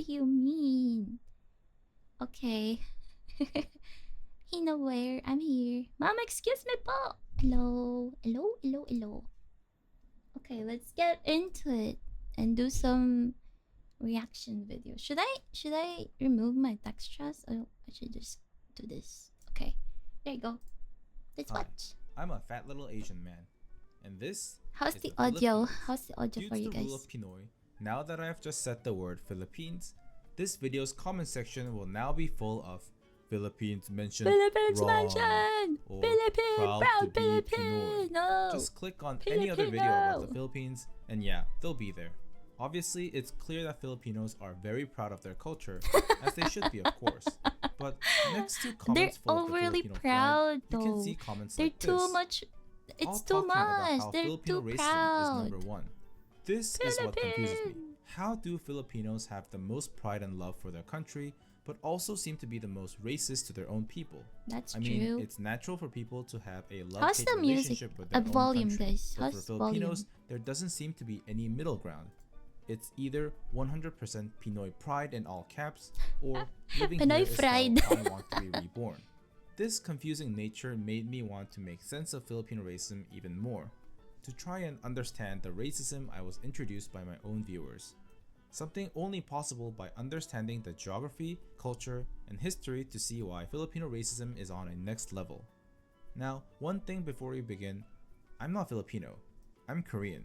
you mean? Okay. He know where I'm here. Mom, excuse me po. Hello. Hello, hello, hello. Okay, let's get into it and do some reaction video. Should I remove my textures? Oh, I should just do this. Okay. There you go. Let's Hi, watch. I'm a fat little Asian man, and this How's is the the audio? Philippines. How's the audio Due for to you the rule guys? of Pinoy, now that I have just said the word Philippines, this video's comment section will now be full of Philippines mentioned Philippines wrong mention! or Philippine! proud to Proud be Pinoy. Filipino! Just click on any other video about the Filipino! Philippines and yeah, they'll be there. Obviously, it's clear that Filipinos are very proud of their culture, as they should be, of course. But next to They're comments full of the overly Filipino proud, flag, you can though. see comments They're like too this, much. all It's too talking about much. how They're Filipino too racism is proud. number one. This is what confuses me. Philippine! How do Filipinos have the most pride and love for their country, but also seem to be the most racist to their own people? That's I true. mean, it's natural for people to have a How's love-hate the music? relationship with their own Volume, country, guys. but for How's Filipinos, volume? there doesn't seem to be any middle ground. It's either 100% Pinoy pride in all caps, or living Pinoy here is pride. how I want to be reborn. This confusing nature made me want to make sense of Filipino racism even more, to try and understand the racism I was introduced by my own viewers. Something only possible by understanding the geography, culture, and history to see why Filipino racism is on a next level. Now, one thing before we begin, I'm not Filipino, I'm Korean,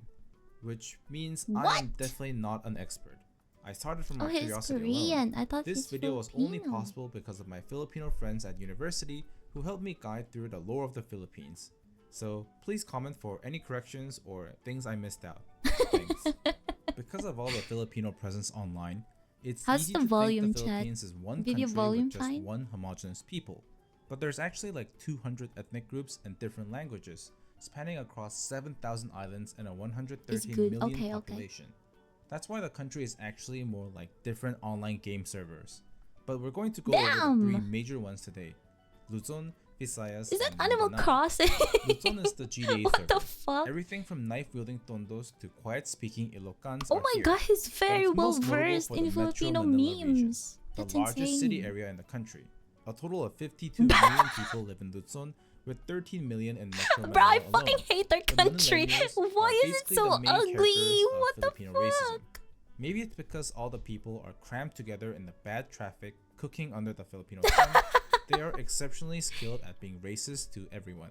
which means I What? am definitely not an expert. I started from Oh, my he's curiosity Korean. alone. I thought This he's video was only Filipino. possible because of my Filipino friends at university who helped me guide through the lore of the Philippines. So please comment for any corrections or things I missed out. Thanks. Because of all the Filipino presence online, it's How's easy the to volume, think the chat? Philippines is one Video country volume with just fine? one homogeneous people. But there's actually like 200 ethnic groups and different languages, spanning across 7,000 islands and a 113 good. million Okay, okay. population. That's why the country is actually more like different online game servers. But we're going to go over the three Damn! major ones today: Luzon, Visayas, Is that and Animal Mindanao. Crossing? Luzon is the GDA What server. the fuck? Everything from knife-wielding tondos to quiet-speaking Ilocans Oh are my here. god, he's very it's well most notable versed for in the Metro Filipino Manila region, memes. the That's largest city insane. area in the country. A total of 52 million people live in Luzon, with 13 million in Metro Bro, I Manila fucking alone. hate our The country. Manila Why are is it basically so the main ugly? characters of What the Filipino fuck? racism. Maybe it's because all the people are crammed together in the bad traffic, cooking under the Filipino sun. They are exceptionally skilled at being racist to everyone.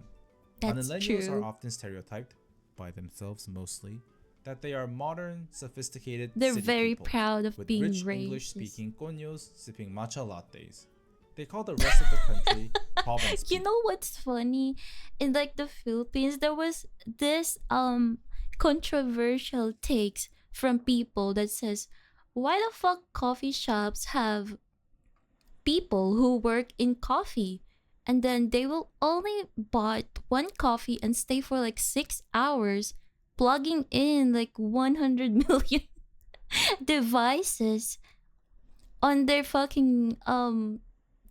That's Millennials are true. often stereotyped, by themselves mostly, that they are modern, sophisticated They're city very people, proud of with being rich racist. English-speaking coños sipping matcha lattes. They call the rest of the country province You people. know what's funny? In like the Philippines, there was this controversial takes from people that says, why the fuck coffee shops have people who work in coffee, and then they will only buy one coffee and stay for like 6 hours plugging in like 100 million devices on their fucking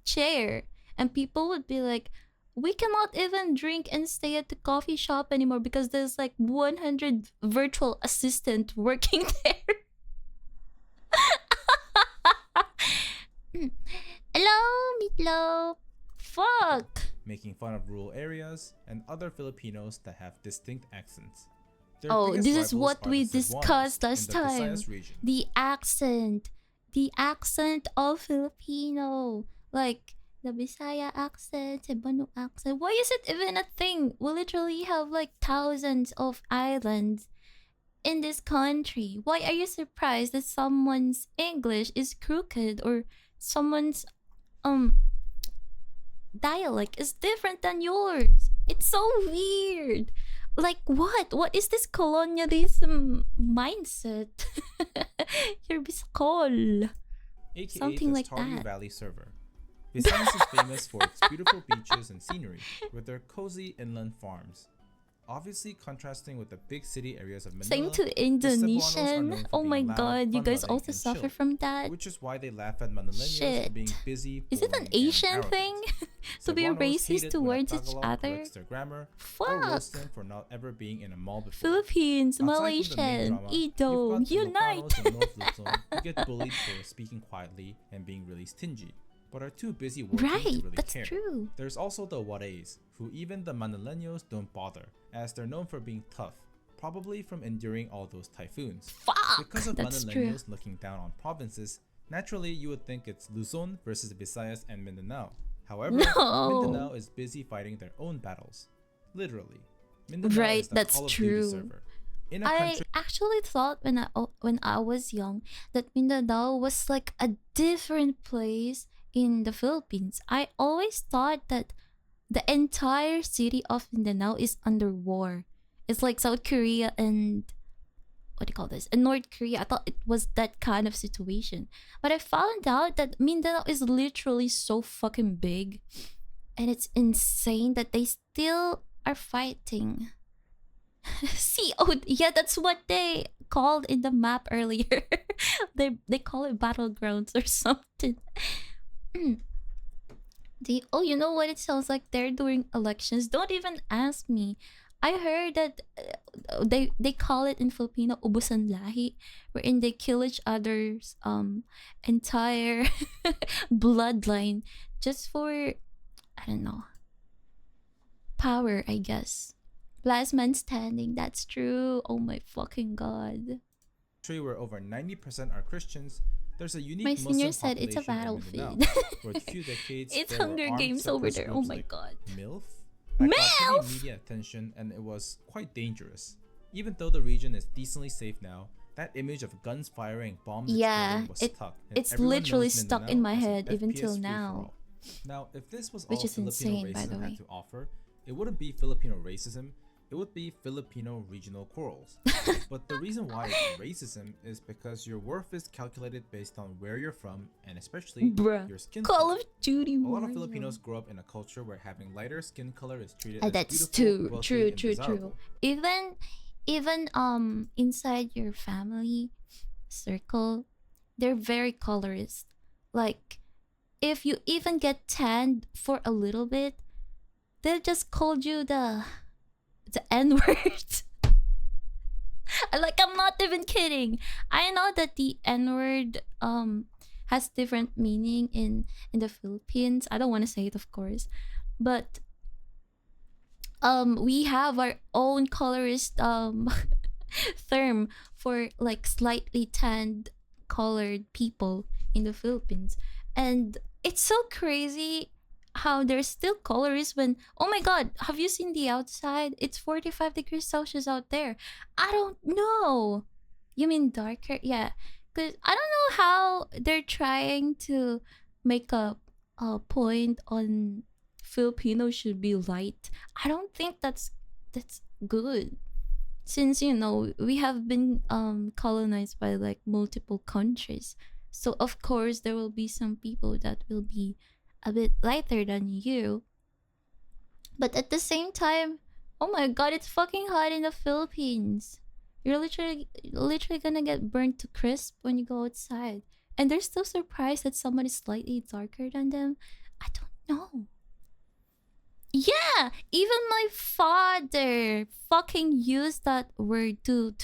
chair, and people would be like, we cannot even drink and stay at the coffee shop anymore because there's like 100 virtual assistant working there. Hello, Meatloaf. Fuck. Making fun of rural areas and other Filipinos that have distinct accents. Their Oh, biggest this is rivals what are we the Cebuanos discussed in last the time. Visayas region. The accent. The accent of Filipino. Like, the Bisaya accent, Cebuano accent. Why is it even a thing? We literally have like thousands of islands in this country. Why are you surprised that someone's English is crooked or someone's dialect is different than yours? It's so weird. Like what? What is this colonialism mindset? You're biskol. aka Something the like Stardew that. Valley server. Visayas is famous for its beautiful beaches and scenery, with their cozy inland farms. Obviously contrasting with the big city areas of Same Manila, to the Cebuanos are Indonesian. known for Oh my being loud, god, you guys fun-loving, also and suffer chill, from that? which is why they laugh at Manileños for being Shit. busy, Is it an boring, and Asian thing? arrogant. To be Cebuanos hate racist it when a towards each Tagalog other? corrects their grammar or roast them Fuck! for not ever being in a mall before. Philippines, Aside from the main Malaysian, drama, you've Ido, got unite! Ilocanos in North Luzon who get bullied for speaking quietly and being really stingy, but are too busy working to Right, really that's care. true. There's also the Juarez, who even the Manileños don't bother, as they're known for being tough, probably from enduring all those typhoons. Fuck! Because of That's true. Manileños looking down on provinces, naturally you would think it's Luzon versus Visayas and Mindanao. However, No! Mindanao is busy fighting their own battles. Literally. Mindanao Right, is the that's Call of Duty true. server. In a I country actually thought when I was young that Mindanao was like a different place in the Philippines. I always thought that the entire city of Mindanao is under war. It's like South Korea and what do you call this? And North Korea. I thought it was that kind of situation. But I found out that Mindanao is literally so fucking big. And it's insane that they still are fighting. See, oh yeah, that's what they called in the map earlier. They call it battlegrounds or something. Oh, you know what it sounds like? They're doing elections. Don't even ask me. I heard that they call it in Filipino ubusan lahi, wherein they kill each other's entire bloodline just for, I don't know, power, I guess. Last man standing. That's true. Oh my fucking god. where over 90% are Christians, there's a unique My Muslim senior said it's a population in Mindanao, battlefield. for a few decades It's there were Hunger armed Games over separatist there. Oh groups my like god. MILF that got MILF! pretty media attention, and it was quite dangerous. Even though the region is decently safe now, that image of guns firing, bombs Yeah, exploding was stuck. and it's everyone literally knows stuck Mindanao in my as an head even FPS till free-for-all. now. Now, if this was Which all is Filipino insane, by the racism way. had to offer, it wouldn't be Filipino racism, it would be Filipino regional quarrels. But the reason why it's racism is because your worth is calculated based on where you're from and especially Bruh. your skin Call color. of Duty A lot of Warzone. Filipinos grow up in a culture where having lighter skin color is treated as That's beautiful, true, wealthy, true, and true. desirable. Even inside your family circle, they're very colorist. Like if you even get tanned for a little bit, they'll just call you the N-word. Like I'm not even kidding. I know that the N-word has different meaning in the Philippines. I don't want to say it, of course, but we have our own colorist term for like slightly tanned colored people in the Philippines. And it's so crazy how there's still colorists when, oh my god, have you seen the outside? It's 45 degrees Celsius out there. I don't know. You mean darker? Yeah. Because I don't know how they're trying to make a point on Filipinos should be light. I don't think that's good. Since we have been colonized by like multiple countries. So of course there will be some people that will be a bit lighter than you. But at the same time, oh my god, it's fucking hot in the Philippines. You're literally gonna get burnt to crisp when you go outside. And they're still surprised that someone is slightly darker than them. I don't know. Yeah, even my father fucking used that word to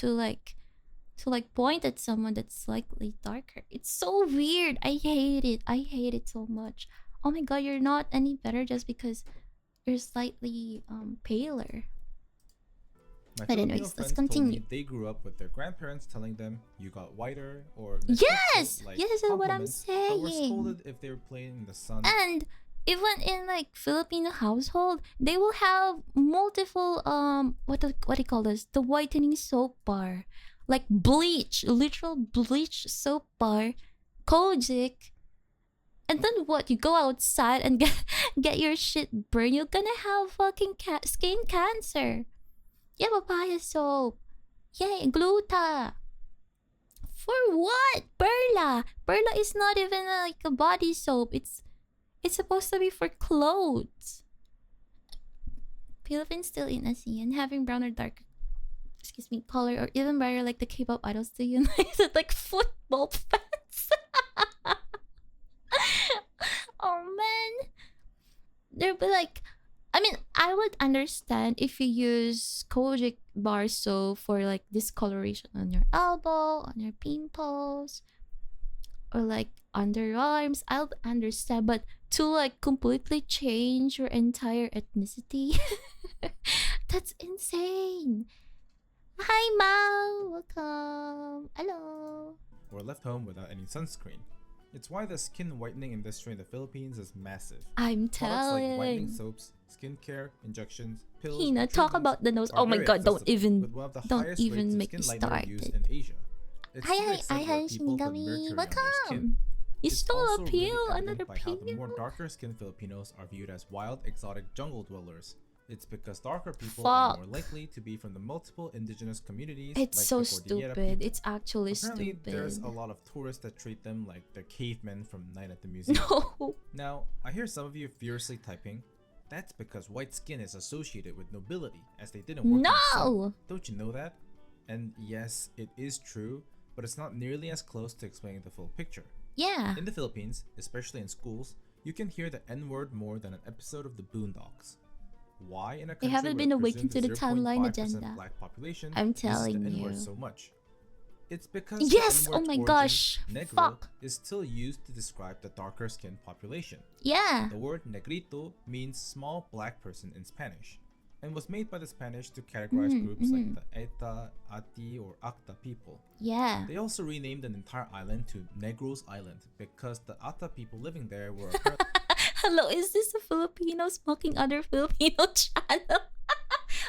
point at someone that's slightly darker. It's so weird. I hate it. I hate it so much. Oh my god, you're not any better just because you're slightly paler. My But Filipino anyways, let's friends told continue. me they grew up with their grandparents telling them you got whiter or Yes! like Yes, that's what I'm compliments, but were saying. scolded if they were playing in the sun. And even in like Filipino household, they will have multiple what do you call this? The whitening soap bar, like bleach, literal bleach soap bar, Kojic. And then what? You go outside and get your shit burned. You're gonna have fucking skin cancer. Yeah, papaya soap. Yay, gluta. For what? Perla. Perla is not even like a body soap. It's supposed to be for clothes. Philippines still in ASEAN, having brown or dark, excuse me, color or even brighter like the K-pop idols do unite it like football fans. Oh man, there'll be like, I mean, I would understand if you use Kojic bar soap for like discoloration on your elbow, on your pimples, or like underarms. I'll understand, but to like completely change your entire ethnicity, that's insane. Hi, Mao. Welcome. Hello. Or left home without any sunscreen. It's why the skin whitening industry in the Philippines is massive. I'm Products like whitening telling. soaps, skincare, injections, pills, Hina, and talk treatments about the nose. are Oh my very god, accessible, with one of the don't highest even rates of make me skin lightener used started. in Asia. It's to the Hi, extent where people put Shinigami. mercury on their skin. Welcome. You It's stole also a really peel, evident another by how the more peel. darker skinned Filipinos are viewed as wild, exotic jungle dwellers. It's because darker people are more Fuck. likely to be from the multiple indigenous communities It's like so the Cordillera stupid. people. It's actually Apparently, there's stupid. a lot of tourists that treat them like they're cavemen from Night at the Museum. No. Now, I hear some of you furiously typing, that's because white skin is associated with nobility, as they didn't work in the sun. No. Don't you know that? And yes, it is true, but it's not nearly as close to explaining the full picture. Yeah. In the Philippines, especially in schools, you can hear the N-word more than an episode of the Boondocks. Why in a country haven't where been the awakened to the presumed timeline 0.5% agenda. black population I'm uses the telling N-word you. so much? It's because Yes! the Oh N-word's my origin, gosh. negro, Fuck. is still used to describe the darker skinned population. Yeah. The word negrito means small black person in Spanish, and was made by the Spanish to categorize groups like the Eta, Ati, or Acta people. Yeah. They also renamed an entire island to Negros Island because the Ata people living there were apparently Hello, is this a Filipinos mocking other Filipino channel?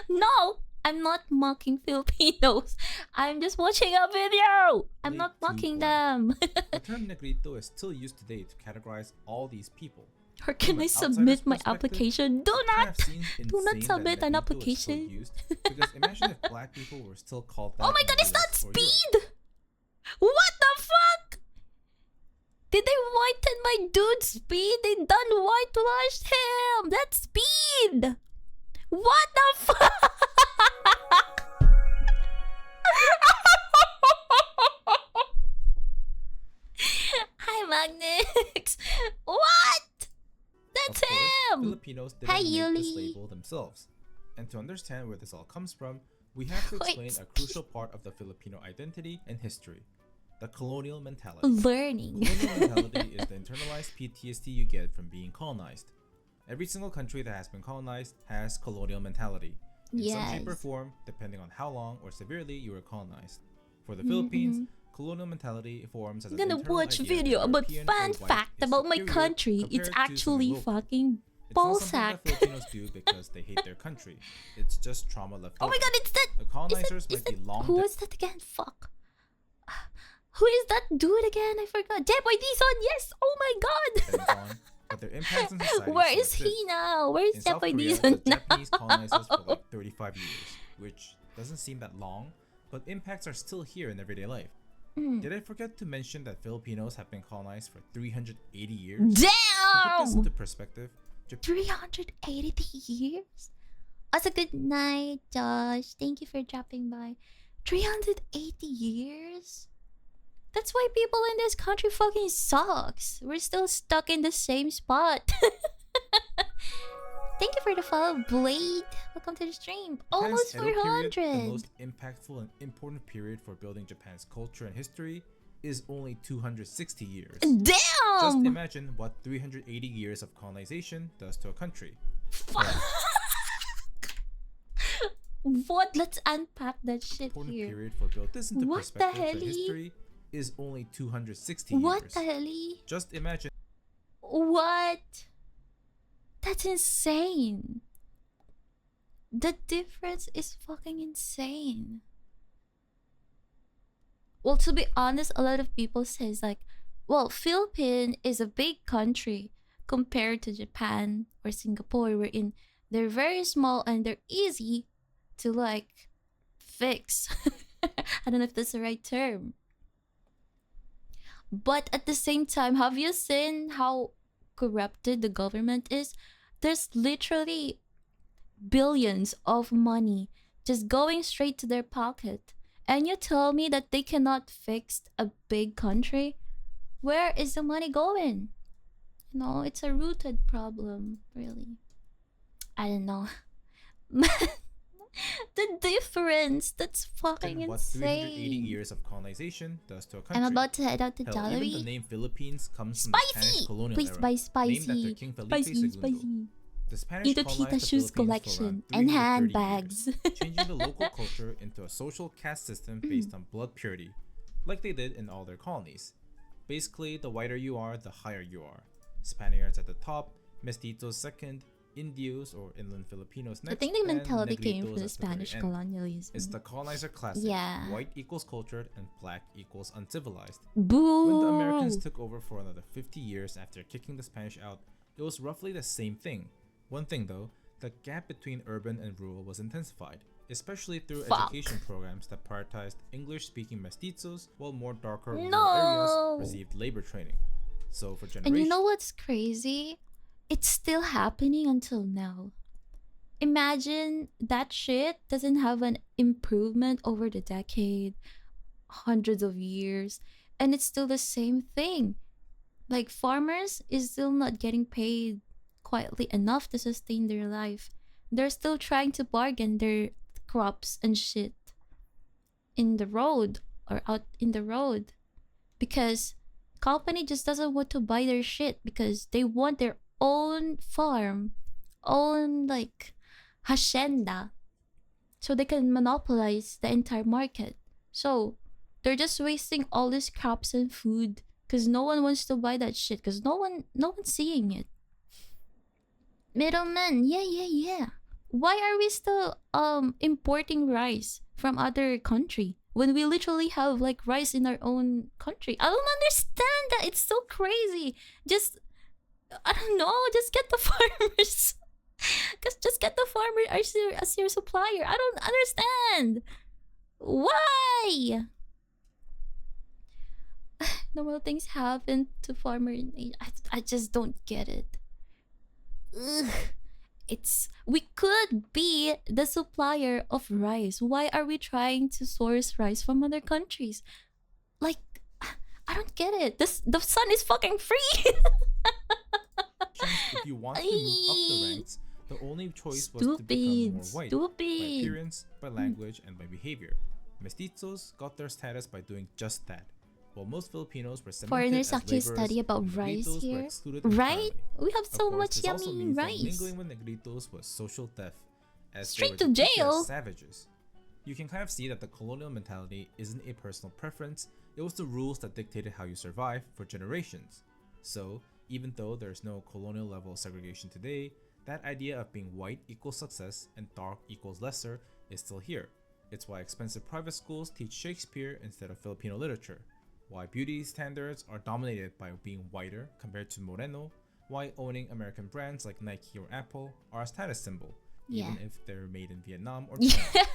No, I'm not mocking Filipinos. I'm just watching a video. I'm not too mocking black. them. The term negrito is still used today to categorize all these people. Or can From I an submit outsider's my perspective, application? Do it kind not! of seems Do not insane submit that an negrito is still application. used, because imagine if black people were still called that Oh my in god, the is that US or Europe. speed? What the fuck? Did they whiten my dude speed? They done whitewashed him. That's speed. What the fuck? Hi, Magnix. What? That's Of course, him. Filipinos didn't Hi, make this Yuli. label themselves. And to understand where this all comes from, we have to Wait, explain a crucial part of the Filipino identity and history: the colonial mentality. Learning. Colonial mentality is the internalized PTSD you get from being colonized. Every single country that has been colonized has colonial mentality, in some shape or Yes. form, depending on how long or severely you were colonized. For the Philippines, colonial mentality forms as I'm an gonna internal watch idea video that about European fun or white fact is about my superior country. It's compared to someone actually local. fucking It's not something ballsack. that Filipinos do because they hate their country. It's just trauma left Oh over. my god, it's that. The colonizers Is might be that long who dead. was that again? Fuck. Who is that dude again? I forgot. Jepoy Dizon. Yes. Oh my god. Gone, but their impacts on society Where still is he exist. now? Where is In South Jepoy Korea, Dizon the now? Japanese colonized us for like 35 years, which doesn't seem that long, but impacts are still here in everyday life. Did I forget to mention that Filipinos have been colonized for 380 years? To put this Damn. into perspective, Japan 380 years. Also, good night, Josh. Thank you for dropping by. 380 years? That's why people in this country fucking sucks. We're still stuck in the same spot. Thank you for the follow, Blade. Welcome to the stream. Almost Japan's Edo period, the 400. most impactful and important period for building Japan's culture and history, is only 260 years. Just Damn! imagine what 380 years of colonization does to a country. Fuck. What? Let's unpack that shit Important here. period for building this into What the perspective, helly? history is only 260 What years. the helly? Just imagine What? That's insane. The difference is fucking insane. Well, to be honest, a lot of people says like, well, Philippines is a big country compared to Japan or Singapore, wherein they're very small and they're easy to like fix. I don't know if that's the right term. But at the same time, have you seen how corrupted the government is? There's literally billions of money just going straight to their pocket. And you tell me that they cannot fix a big country? Where is the money going? No, it's a rooted problem, really. I don't know. The difference, that's fucking what 380 insane. years of colonization does to a I'm country. about to head out to Hell, even the Jollibee. name Philippines comes from the Spanish Spicy! colonial Please era, buy named after spicy. King Felipe Spicy, II. spicy. The Spanish Into colonized Tita the Shoes Philippines for collection around and 330 handbags. years, changing the local culture into a social caste system based on blood purity, like they did in all their colonies. Basically, the whiter you are, the higher you are. Spaniards at the top, mestizos second, Indios or inland Filipinos I next, think the and mentality came from negritos the at the very Spanish end. colonialism. It's the colonizer classic. Yeah. White equals cultured and black equals uncivilized. Boo! When the Americans took over for another 50 years after kicking the Spanish out, it was roughly the same thing. One thing though, the gap between urban and rural was intensified, especially through education programs that prioritized English-speaking mestizos while more darker rural areas received labor training. So for generations... And you know what's crazy? It's still happening until now. Imagine that shit doesn't have an improvement over the decade, hundreds of years, and it's still the same thing. Like farmers is still not getting paid quietly enough to sustain their life. They're still trying to bargain their crops and shit in the road or out in the road because company just doesn't want to buy their shit because they want their own farm, own like hacienda, so they can monopolize the entire market. So they're just wasting all these crops and food because no one wants to buy that shit because no one's seeing it. Middlemen, yeah. Why are we still importing rice from other country when we literally have like rice in our own country? I don't understand that. It's so crazy. Just I don't know. Just get the farmers. Cause just get the farmer as your supplier. I don't understand. Why? Normal things happen to farmer in Asia. I just don't get it. Ugh. We could be the supplier of rice. Why are we trying to source rice from other countries? Like I don't get it. The sun is fucking free. If you want to move up the ranks, the only choice was to become more white by appearance, by language, and by behavior. Mestizos got their status by doing just that. While most Filipinos were cemented Foreigners as actually laborers, study about rice negritos here, were excluded right? entirely. We have so Of course, much this also yummy means rice. that mingling with negritos was social death, as Straight they were to depicted jail. as savages. You can kind of see that the colonial mentality isn't a personal preference, it was the rules that dictated how you survive for generations. So, even though there's no colonial level segregation today, that idea of being white equals success and dark equals lesser is still here. It's why expensive private schools teach Shakespeare instead of Filipino literature, why beauty standards are dominated by being whiter compared to moreno, why owning American brands like Nike or Apple are a status symbol, even if they're made in Vietnam or China.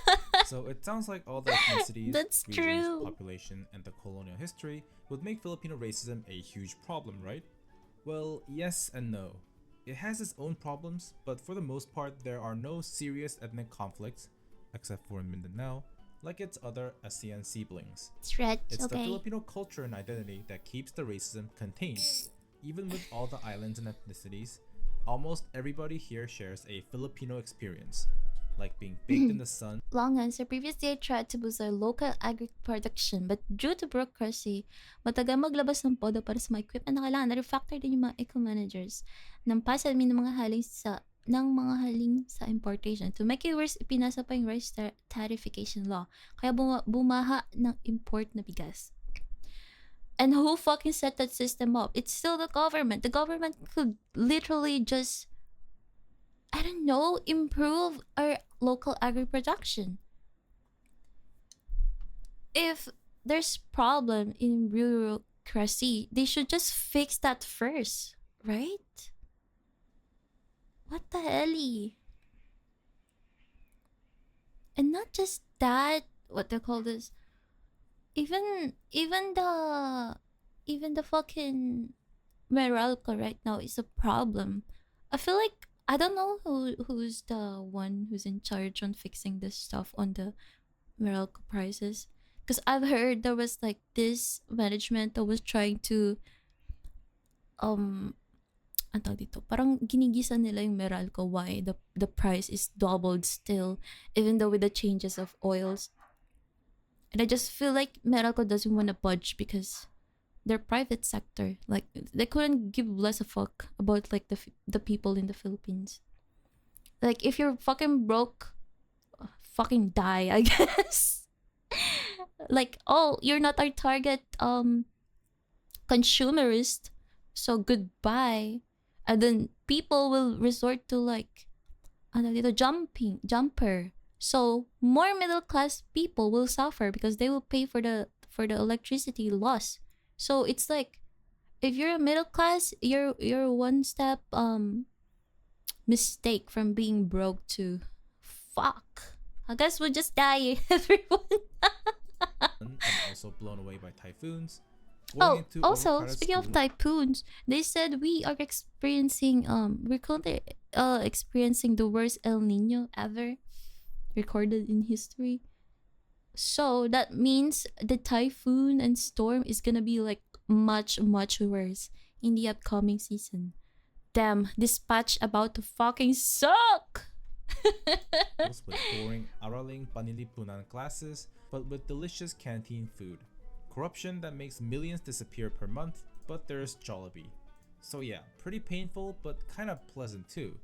So it sounds like all the ethnicities, regions, population, and the colonial history would make Filipino racism a huge problem, right? Well, yes and no. It has its own problems, but for the most part there are no serious ethnic conflicts, except for in Mindanao, like its other ASEAN siblings. It's the Filipino culture and identity that keeps the racism contained. Even with all the islands and ethnicities, almost everybody here shares a Filipino experience, like being baked in the sun. Long answer. Previously, I tried to boost our local agri production, but due to bureaucracy, matagal maglabas ng podo para sa mga equipment na kailangan. Na-refactor din yung mga eco-managers ng pasadmin ng mga haling sa importation. To make it worse, ipinasa pa yung rice tarification law. Kaya bumaha ng import na bigas. And who fucking set that system up? It's still the government. The government could literally just, I don't know, improve our local agri production. If there's problem in bureaucracy, they should just fix that first, right? What the hell? And not just that, what they call this, even the fucking Meralco right now is a problem. I feel like I don't know who's the one who's in charge on fixing this stuff on the Meralco prices. Because I've heard there was like this management that was trying to um ang tawag dito, parang ginigisa nila yung Meralco why the price is doubled still even though with the changes of oils. And I just feel like Meralco doesn't want to budge because they're private sector. Like they couldn't give less a fuck about like the people in the Philippines. Like if you're fucking broke, fucking die, I guess. Like, oh, you're not our target consumerist, so goodbye. And then people will resort to like ano dito, jumper. So more middle class people will suffer because they will pay for the electricity loss. So it's like if you're a middle class, you're one step mistake from being broke to fuck. I guess we'll just die, everyone. I'm also blown away by typhoons. Oh, also speaking of typhoons, they said we are experiencing we're currently experiencing the worst El Nino ever recorded in history. So that means the typhoon and storm is gonna be like much worse in the upcoming season. Damn, this patch about to fucking suck. with boring araling panilipunan classes, but with delicious canteen food. Corruption that makes millions disappear per month, but there's Jollibee. So yeah, pretty painful, but kind of pleasant too.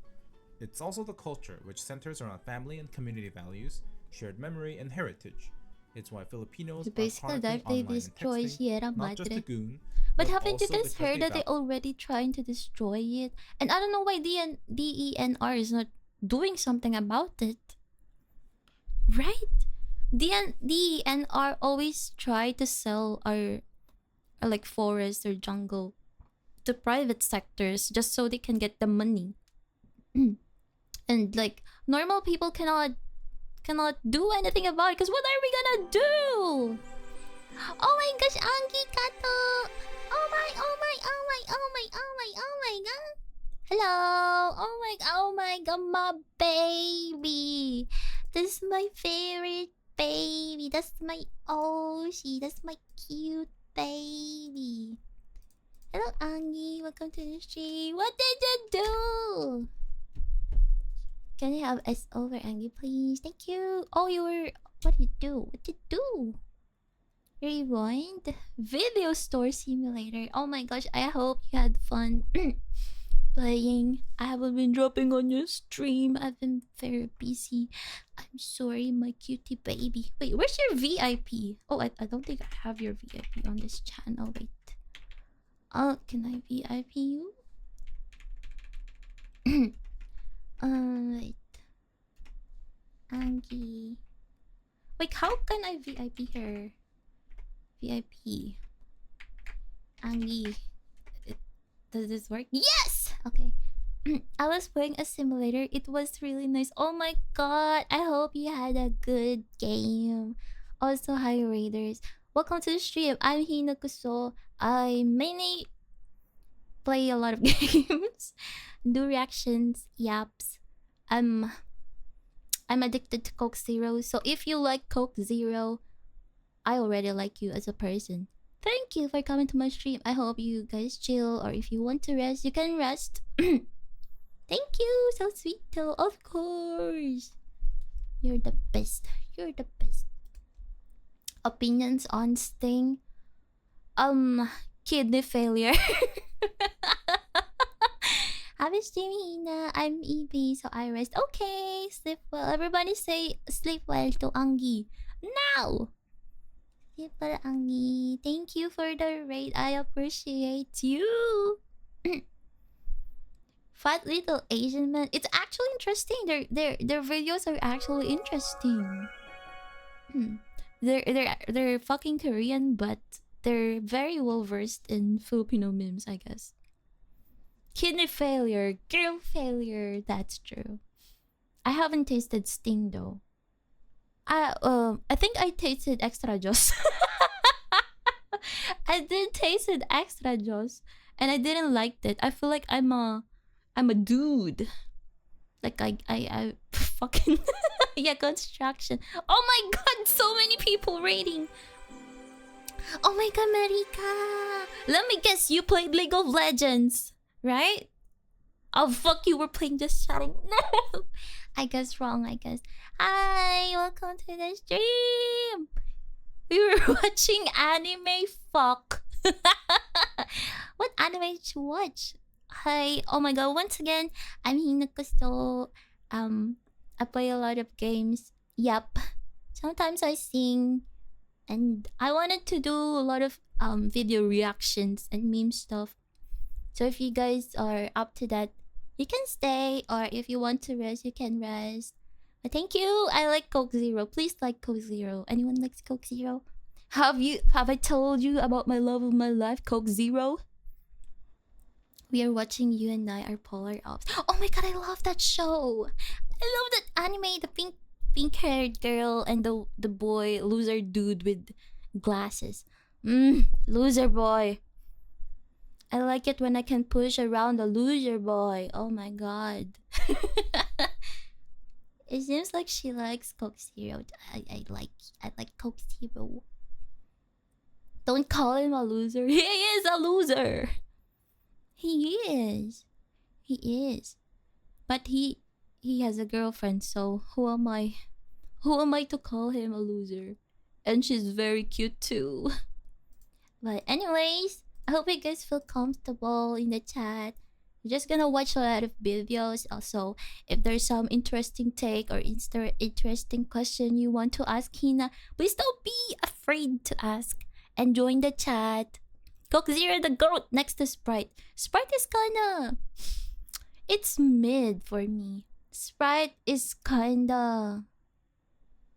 It's also the culture, which centers around family and community values, shared memory, and heritage. It's why Filipinos So are basically, chronically they online and destroy texting, Sierra not just the Madre. goon, But haven't you also guys because heard that they they already trying to destroy it? And I don't know why DENR is not doing something about it. Right? DENR always try to sell our like forest or jungle to private sectors just so they can get the money. And like normal people cannot do anything about it because what are we gonna do? Oh my gosh, Angie Kato! Oh my, oh my, oh my, oh my, oh my, oh my god! Hello! Oh my god, my baby! This is my favorite baby. That's my Oshi. That's my cute baby. Hello, Angie. Welcome to the stream. What did you do? Can I have S over Angie, please? Thank you. Oh, you were. What did you do? What did you do? Rewind Video Store Simulator. Oh my gosh, I hope you had fun playing. I haven't been dropping on your stream. I've been very busy. I'm sorry, my cutie baby. Wait, where's your VIP? Oh, I don't think I have your VIP on this channel. Wait. Can I VIP you? Wait. Angie. Wait, how can I VIP her? VIP. Angie. Does this work? Yes! Okay. I was playing a simulator. It was really nice. Oh my god. I hope you had a good game. Also, hi Raiders. Welcome to the stream. I'm Hina Kuso. I mainly play a lot of games. Do reactions, yaps. I'm addicted to Coke Zero. So if you like Coke Zero, I already like you as a person. Thank you for coming to my stream. I hope you guys chill, or if you want to rest, you can rest. Thank you, so sweet though. Of course, you're the best. You're the best. Opinions on Sting? Kidney failure. Happy streaming, Hina. I'm EB, so I rest. Okay, sleep well. Everybody say sleep well to Angie now. People, Angie, thank you for the raid. I appreciate you. Fat little Asian man. It's actually interesting. Their videos are actually interesting. They're fucking Korean, but they're very well versed in Filipino memes, I guess. Kidney failure, girl failure. That's true. I haven't tasted Sting though. I think I tasted extra juice. I did tasted extra juice, and I didn't like it. I feel like I'm a dude. Like I fucking yeah, construction. Oh my god, so many people rating. Oh my god, Marika. Let me guess, you played League of Legends, right? Oh fuck, you were playing Just Chatting. No, I guess wrong. I guess. Hi, welcome to the stream. We were watching anime. Fuck. What anime did you watch? Hi. Oh my god. Once again, I'm Hinakusto. I play a lot of games. Yup. Sometimes I sing, and I wanted to do a lot of video reactions and meme stuff. So if you guys are up to that, you can stay, or if you want to rest, you can rest. But thank you. I like Coke Zero. Please like Coke Zero. Anyone likes Coke Zero? Have I told you about my love of my life, Coke Zero? We are watching You and I Are Polar Opposites. Oh my god, I love that show. I love that anime. The pink haired girl and the boy loser dude with glasses. Loser boy. I like it when I can push around the loser boy. Oh my god. It seems like she likes Coke Zero. I like Coke Zero. Don't call him a loser. He is a loser. He is. He is. But he has a girlfriend, so who am I? Who am I to call him a loser? And she's very cute too. But anyways, I hope you guys feel comfortable in the chat. We're just gonna watch a lot of videos. Also, if there's some interesting take or interesting question you want to ask Hina, please don't be afraid to ask and join the chat. Coke Zero the goat next to Sprite. Sprite is kinda... It's mid for me. Sprite is kinda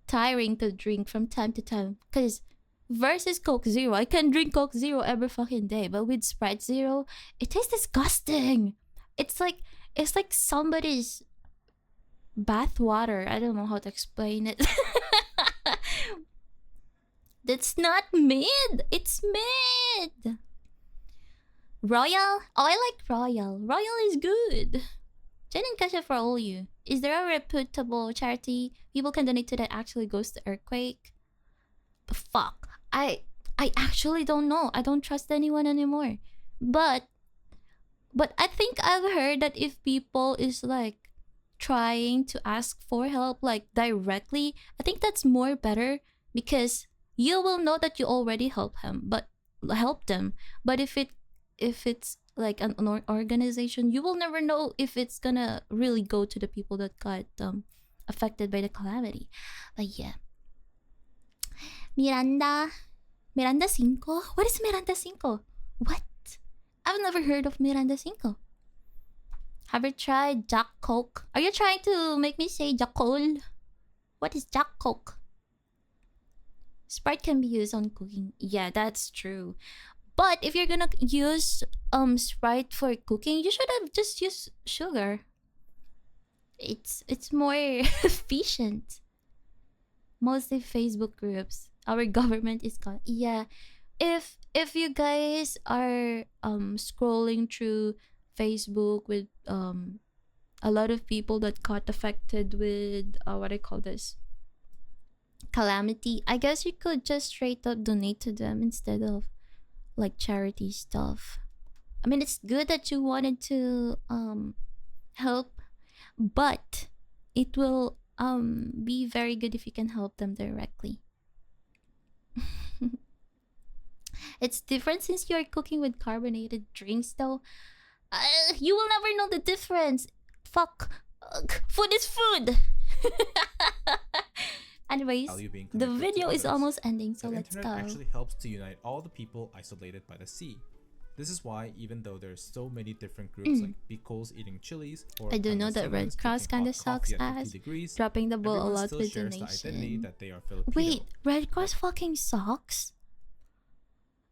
tiring to drink from time to time. Cause versus Coke Zero, I can drink Coke Zero every fucking day. But with Sprite Zero, it tastes disgusting. It's like somebody's bath water. I don't know how to explain it. That's not mid. It's mid. Royal? Oh, I like Royal. Royal is good. Jen and Kasha for all you. Is there a reputable charity people can donate to that actually goes to earthquake? Fuck. I actually don't know. I don't trust anyone anymore. But I think I've heard that if people is like trying to ask for help like directly, I think that's more better because you will know that you already help them. But if it's like an organization, you will never know if it's gonna really go to the people that got affected by the calamity. But yeah. Miranda 5? What is Miranda 5? What? I've never heard of Miranda 5. Have you tried Jack Coke? Are you trying to make me say Jack Cole? What is Jack Coke? Sprite can be used on cooking. Yeah, that's true. But if you're gonna use Sprite for cooking, you should have just used sugar. It's more efficient. Mostly Facebook groups. Our government is called. Yeah. If you guys are scrolling through Facebook with a lot of people that got affected with what I call this calamity, I guess you could just straight up donate to them instead of like charity stuff. I mean, it's good that you wanted to help, but it will be very good if you can help them directly. It's different since you're cooking with carbonated drinks though. You will never know the difference. Fuck. Food is food. Anyways, the video is almost ending, so let's go. The internet actually helps to unite all the people isolated by the sea. This is why, even though there's so many different groups like Pico's eating chilies, or I do know that Red Cross kinda sucks ass, dropping the ball a lot with donation. Wait, Red Cross fucking sucks?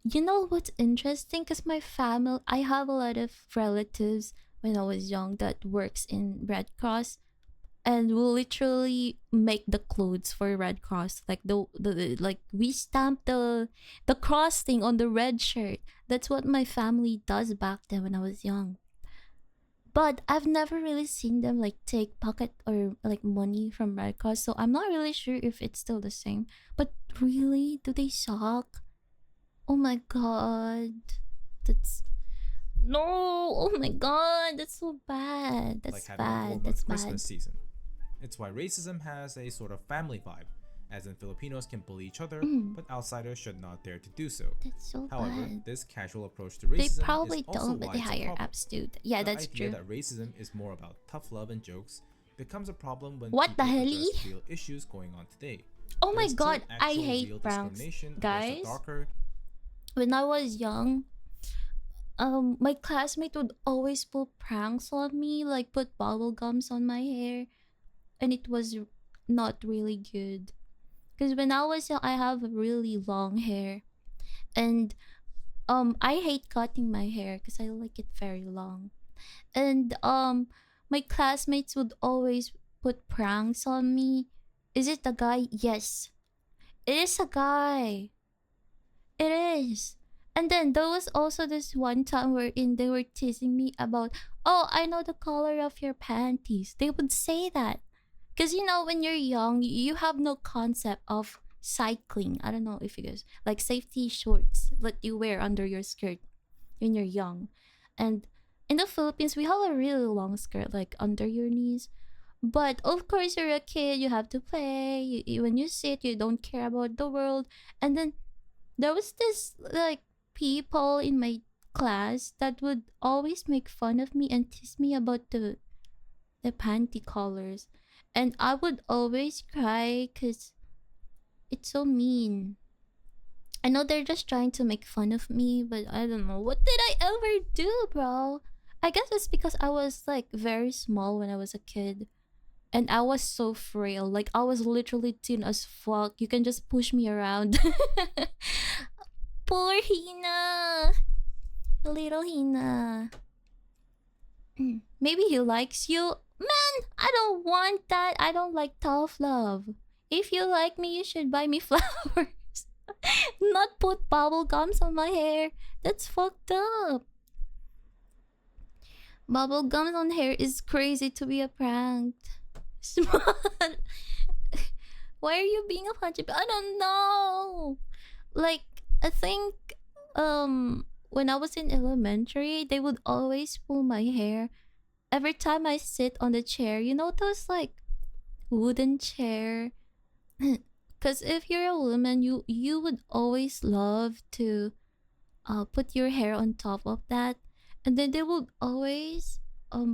You know what's interesting? Cause my family, I have a lot of relatives when I was young that works in Red Cross, and will literally make the clothes for Red Cross. Like the like we stamp the cross thing on the red shirt. That's what my family does back then when I was young. But I've never really seen them like take pocket or like money from Red Cross, so I'm not really sure if it's still the same. But really, do they suck? Oh my god, that's no. Oh my god, that's so bad. like That's having a bad. form of That's Christmas bad. season. It's why racism has a sort of family vibe, as in Filipinos can bully each other, Mm, but outsiders should not dare to do so. that's so However, bad. this casual approach to They racism is probably also don't, but why the it's a higher problem. ups do. Yeah, The that's idea true. that racism is more about tough love and jokes becomes a problem when What the people hell? address real issues going on today. Oh There my is still god, I actual real hate pranks, discrimination against the guys. darker. When I was young, my classmate would always pull pranks on me, like put bubble gums on my hair, and it was not really good. Because when I was young, I have really long hair, and I hate cutting my hair because I like it very long. And my classmates would always put pranks on me. Is it a guy? Yes, it is a guy. It is. And then there was also this one time wherein they were teasing me about, oh, I know the color of your panties. They would say that. Because, you know, when you're young, you have no concept of cycling. I don't know if you guys like safety shorts that you wear under your skirt when you're young. And in the Philippines, we have a really long skirt, like under your knees. But of course, you're a kid, you have to play. When you sit, you don't care about the world. And then there was this like people in my class that would always make fun of me and tease me about the panty colors, and I would always cry because it's so mean. I know they're just trying to make fun of me, but I don't know, what did I ever do, bro? I guess it's because I was like very small when I was a kid, and I was so frail. Like I was literally thin as fuck. You can just push me around. Poor Hina. Little Hina. Maybe he likes you. Man, I don't want that. I don't like tough love. If you like me, you should buy me flowers. Not put bubble gums on my hair. That's fucked up. Bubble gums on hair is crazy to be a prank. Smart. Why are you being a punchy? I don't know. Like, I think when I was in elementary, they would always pull my hair every time I sit on the chair. You know those like wooden chair. Cause if you're a woman, you would always love to put your hair on top of that, and then they would always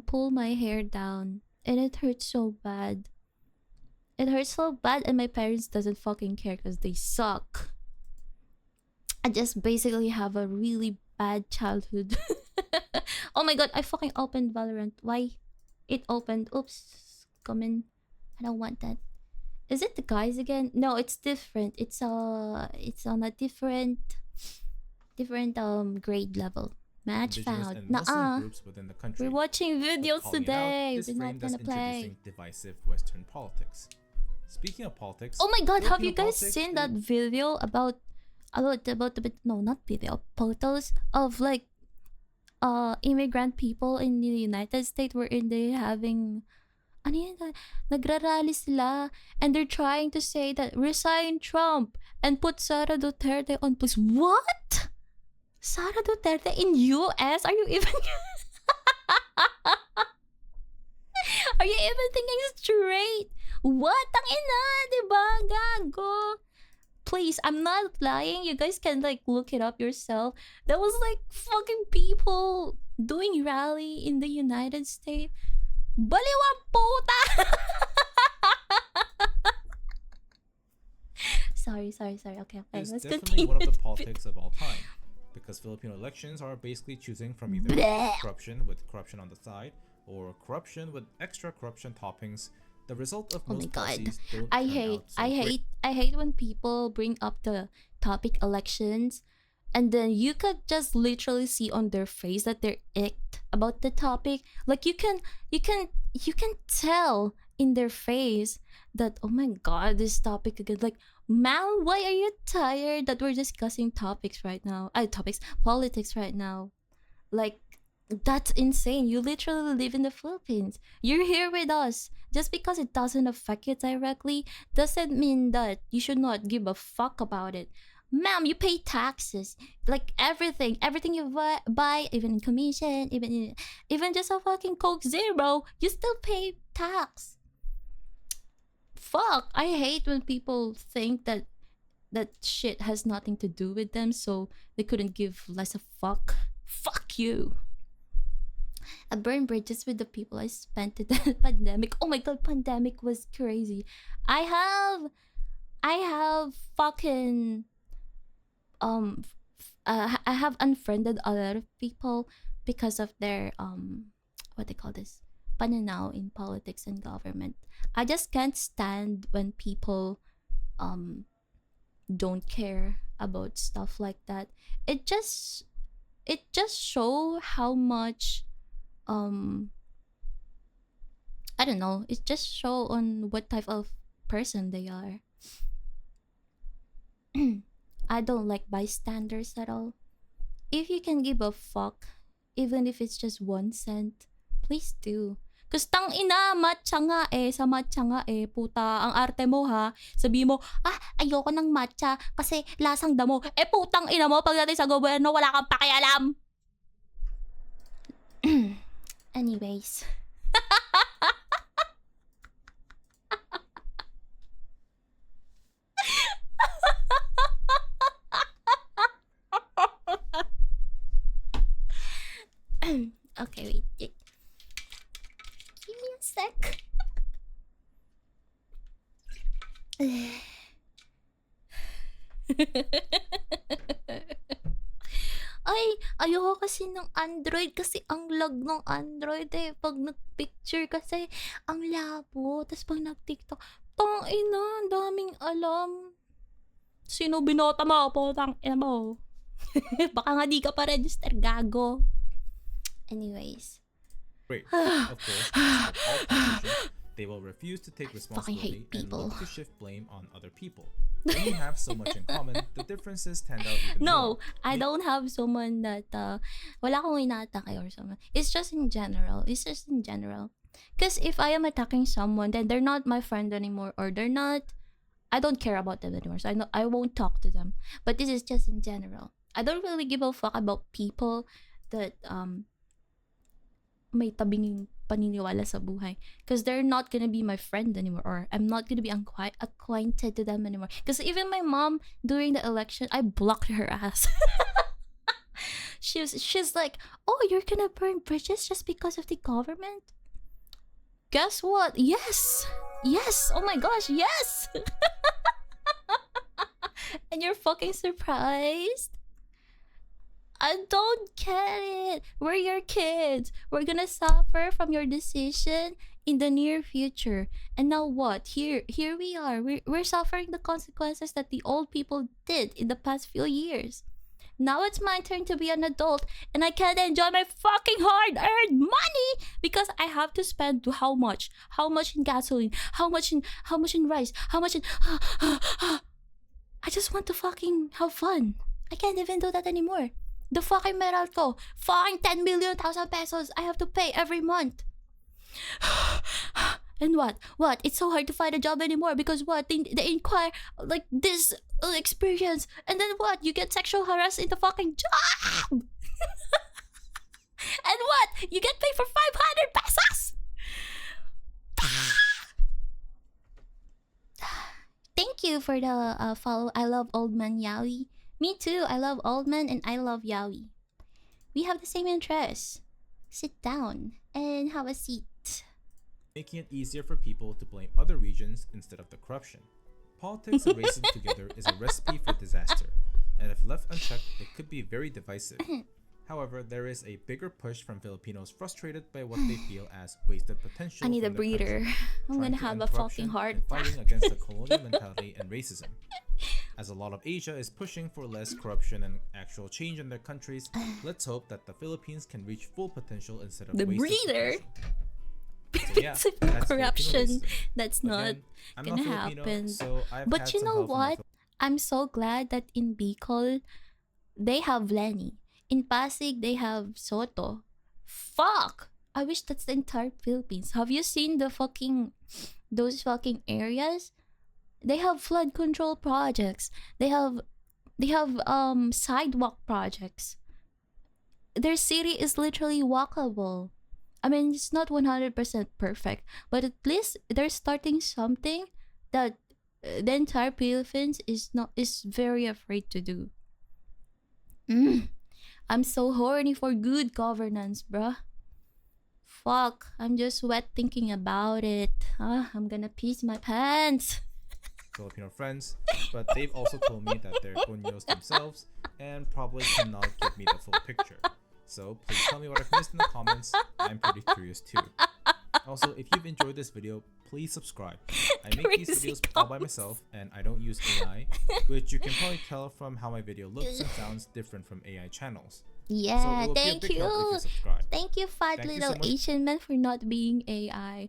pull my hair down, and it hurts so bad. It hurts so bad, and my parents doesn't fucking care because they suck. I just basically have a really bad childhood. Oh my god, I fucking opened Valorant. Why? It opened. Oops. Come in. I don't want that. Is it the guys again? No, it's different. It's on a different grade level. Match Indigenous found. and Muslim Nuh-uh. groups within the We're country. watching But videos calling it out today. is We're not framed as gonna play. introducing divisive Western politics. Speaking of politics, Oh my god, have Filipino you guys politics seen is- that video about the no, not video, photos of like immigrant people in the United States wherein they having ano yun, nagrarally sila, and they're trying to say that resign Trump and put Sara Duterte on police. What? Sara Duterte in US? Are you even Are you even thinking straight? What? Ang ina, diba? Gago. Please, I'm not lying. You guys can like look it up yourself. There was like fucking people doing rally in the United States. Baliwang puta! sorry. Okay. is Let's definitely continue. one of the politics of all time, because Filipino elections are basically choosing from either Bleh. corruption with corruption on the side or corruption with extra corruption toppings. The result of Oh my most god. policies don't I turn hate out so great. I hate when people bring up the topic elections, and then you could just literally see on their face that they're icked about the topic. Like you can tell in their face that, oh my god, this topic again. Like, man, why are you tired that we're discussing topics right now? Topics, politics right now. Like, That's insane. You literally live in the Philippines. You're here with us. Just because it doesn't affect you directly doesn't mean that you should not give a fuck about it. Ma'am, you pay taxes. Like everything. Everything you buy, even in commission, even just a fucking Coke Zero, you still pay tax. Fuck. I hate when people think that that shit has nothing to do with them, so they couldn't give less a fuck. Fuck you. I burned bridges with the people I spent in the pandemic. Oh my god, pandemic was crazy. I have I have fucking I have unfriended a lot of people because of their what they call this, pananaw in politics and government. I just can't stand when people um don't care about stuff like that. It just show how much um I don't know, it just show on what type of person they are. I don't like bystanders at all. If you can give a fuck, even if it's just 1 cent, please do. Cause tang ina, matcha nga eh, sa matcha nga eh, puta, ang arte mo ha. Sabi mo, ayoko ng matcha kasi lasang damo. Eh putang ina mo, pagdating sa gobyerno, wala kang pakialam. Anyways. Okay, wait. Give me a sec. Ay, ayoko kasi ng Android kasi ang lag ng Android eh. Pag nag-picture kasi, ang labo. Tapos pag nag-TikTok, ina, ang daming alam. Sino binota mo? Putang ina mo. Baka nga di ka pa register, gago. Anyways. Great. Of course, as with all politicians, they will refuse to take responsibility and look to shift blame on other people. When you have so much in common, the differences stand out even more. No, I don't have someone that wala akong inaatake or someone. It's just in general. Because if I am attacking someone, then they're not my friend anymore, or they're not. I don't care about them anymore, so I won't talk to them. But this is just in general. I don't really give a fuck about people that may tabing paniniwala sa buhay, because they're not gonna be my friend anymore, or I'm not gonna be acquainted to them anymore. Because even my mom, during the election, I blocked her ass. she's like, oh, you're gonna burn bridges just because of the government? Guess what? Yes, oh my gosh, yes. And you're fucking surprised? I don't get it. We're your kids. We're gonna suffer from your decision in the near future. And now what? Here we are. We're suffering the consequences that the old people did in the past few years. Now it's my turn to be an adult, and I can't enjoy my fucking hard-earned money because I have to spend how much? How much in gasoline? How much in rice? How much in I just want to fucking have fun. I can't even do that anymore. The fucking Meralco, fucking 10 million thousand pesos I have to pay every month. And what? It's so hard to find a job anymore because what? They inquire like this experience, and then what? You get sexual harassed in the fucking job. And what? You get paid for 500 pesos. Thank you for the follow. I love old man Yaoi. Me too. I love old men and I love yaoi. We have the same interests. Sit down and have a seat. Making it easier for people to blame other regions instead of the corruption. Politics and racism together is a recipe for disaster, and if left unchecked, it could be very divisive. However, there is a bigger push from Filipinos frustrated by what they feel as wasted potential. I need a from their breather. country, I'm gonna trying to have end a fucking corruption heart and attack. fighting against the colonial mentality and racism. As a lot of Asia is pushing for less corruption and actual change in their countries, let's hope that the Philippines can reach full potential instead of The wasted breather. potential. So yeah, that's Corruption. Filipino racism. That's not Again, I'm gonna not Filipino, happen. so I've But had you some know help from my what? I'm so glad that in Bicol they have Lenny. In Pasig they have Soto. Fuck! I wish that's the entire Philippines. Have you seen those fucking areas? They have flood control projects. They have sidewalk projects. Their city is literally walkable. I mean, it's not 100% perfect, but at least they're starting something that the entire Philippines is very afraid to do. I'm so horny for good governance, bruh. Fuck, I'm just wet thinking about it. I'm gonna piss my pants. Filipino friends, but they've also told me that they're coños themselves and probably cannot give me the full picture. So please tell me what I've missed in the comments. I'm pretty curious too. Also, if you've enjoyed this video, please subscribe. I make these videos all by myself and I don't use AI, which you can probably tell from how my video looks and sounds different from AI channels. Yeah, so thank you. Thank you, fat little Asian man, for not being AI.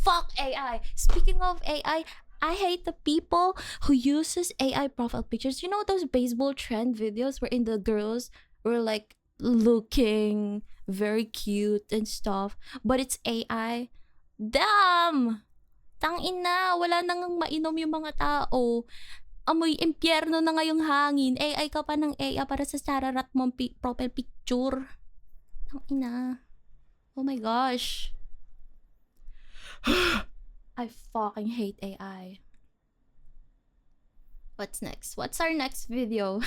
Fuck AI. Speaking of AI, I hate the people who uses AI profile pictures. You know those baseball trend videos wherein the girls were like looking very cute and stuff, but it's AI. Damn! Tangina, wala nang mainom yung mga tao. Amoy impyerno na ngayong hangin. AI ka pa ng AI para sa sararat mong profile picture. Tangina. Oh my gosh. I fucking hate AI. What's next? What's our next video?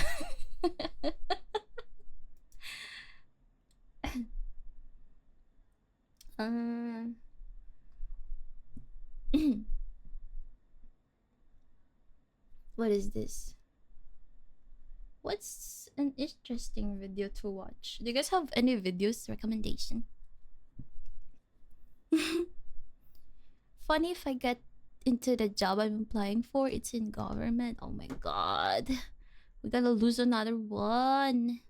What is this? What's an interesting video to watch? Do you guys have any videos recommendation? Funny if I get into the job I'm applying for, it's in government. Oh my god. We're gonna lose another one.